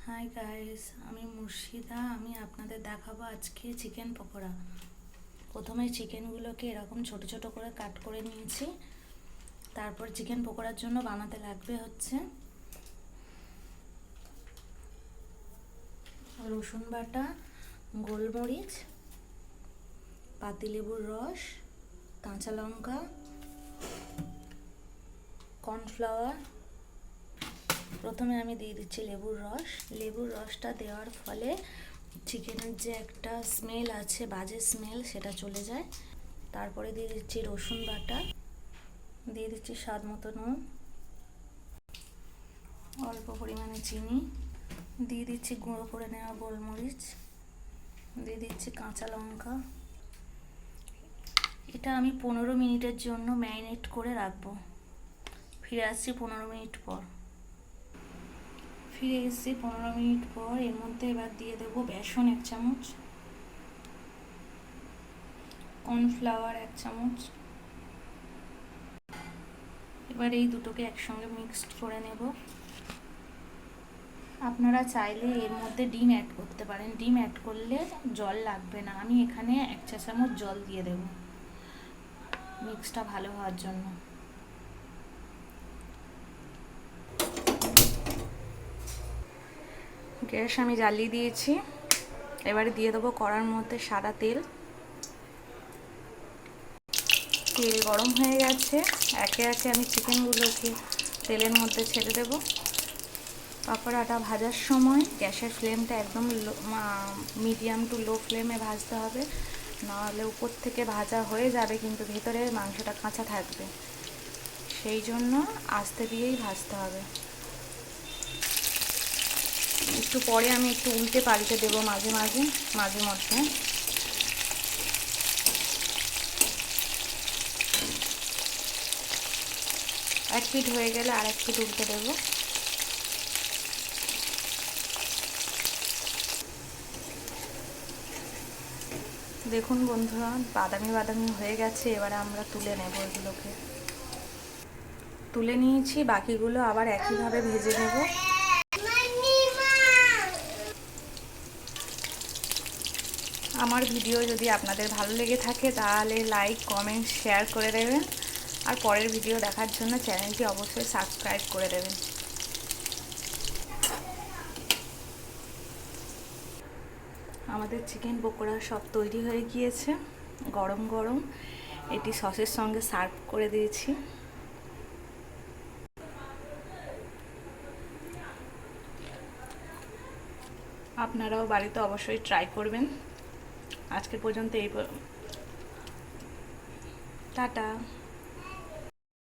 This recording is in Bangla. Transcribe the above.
হাই গাইস, আমি মুর্শিদা। আমি আপনাদের দেখাবো আজকে চিকেন পকোড়া। প্রথমে চিকেনগুলোকে এরকম ছোট ছোট করে কাট করে নিয়েছি। তারপর চিকেন পকোড়ার জন্য বানাতে লাগবে হচ্ছে রসুন বাটা, গোলমরিচ, পাতিলেবুর রস, কাঁচা লঙ্কা, কর্নফ্লাওয়ার। প্রথমে আমি দিয়ে দিচ্ছি লেবুর রস। লেবুর রসটা দেওয়ার ফলে চিকেনের যে একটা স্মেল আছে, বাজে স্মেল, সেটা চলে যায়। তারপরে দিয়ে দিচ্ছি রসুন বাটা, দিয়ে দিচ্ছি স্বাদ মতো নুন, অল্প পরিমাণে চিনি, দিয়ে দিচ্ছি গুঁড়ো করে নেওয়া গোলমরিচ, দিয়ে দিচ্ছি কাঁচা লঙ্কা। এটা আমি 15 মিনিটের জন্য ম্যারিনেট করে রাখবো। ফিরে আসছি 15 মিনিট পর। ফিরে এসেছি 15 মিনিট পর। এর মধ্যে এবার দিয়ে দেবো বেসন 1 চামচ, কর্নফ্লাওয়ার 1 চামচ। এবার এই দুটোকে একসঙ্গে মিক্সড করে নেব। আপনারা চাইলে এর মধ্যে ডিম অ্যাড করতে পারেন। ডিম অ্যাড করলে জল লাগবে না। আমি এখানে 1 চা চামচ জল দিয়ে দেব মিক্সটা ভালো হওয়ার জন্য। গ্যাস আমি জ্বালিয়ে দিয়েছি। এবারে দিয়ে দেবো কড়ার মধ্যে সাদা তেল। তেল গরম হয়ে গেছে। একে একে আমি চিকেনগুলোকে তেলের মধ্যে ছেড়ে দেব। পাকোড়াটা ভাজার সময় গ্যাসের ফ্লেমটা একদম মিডিয়াম টু লো ফ্লেমে ভাজতে হবে, নাহলে উপর থেকে ভাজা হয়ে যাবে কিন্তু ভেতরে মাংসটা কাঁচা থাকবে। সেই জন্য আস্তে দিয়েই ভাজতে হবে। একটু পরে আমি একটু উল্টে পাল্টে দেবো মাঝে মাঝে মধ্যে। এক পিঠ হয়ে গেলে আর এক পিঠ উল্টে দেবো। দেখুন বন্ধুরা, বাদামি বাদামি হয়ে গেছে। এবারে আমরা তুলে নেব। এগুলোকে তুলে নিয়েছি, বাকিগুলো আবার একইভাবে ভেজে নেব। আমার ভিডিও যদি আপনাদের ভালো লেগে থাকে তাহলে লাইক, কমেন্ট, শেয়ার করে দেবেন। আর পরের ভিডিও দেখার জন্য চ্যানেলটি অবশ্যই সাবস্ক্রাইব করে দেবেন। আমাদের চিকেন পকোড়া সব তৈরি হয়ে গিয়েছে। গরম গরম এটি সসের সঙ্গে সার্ভ করে দিয়েছি। আপনারাও বাড়িতে অবশ্যই ট্রাই করবেন। আজকে পর্যন্ত টাটা।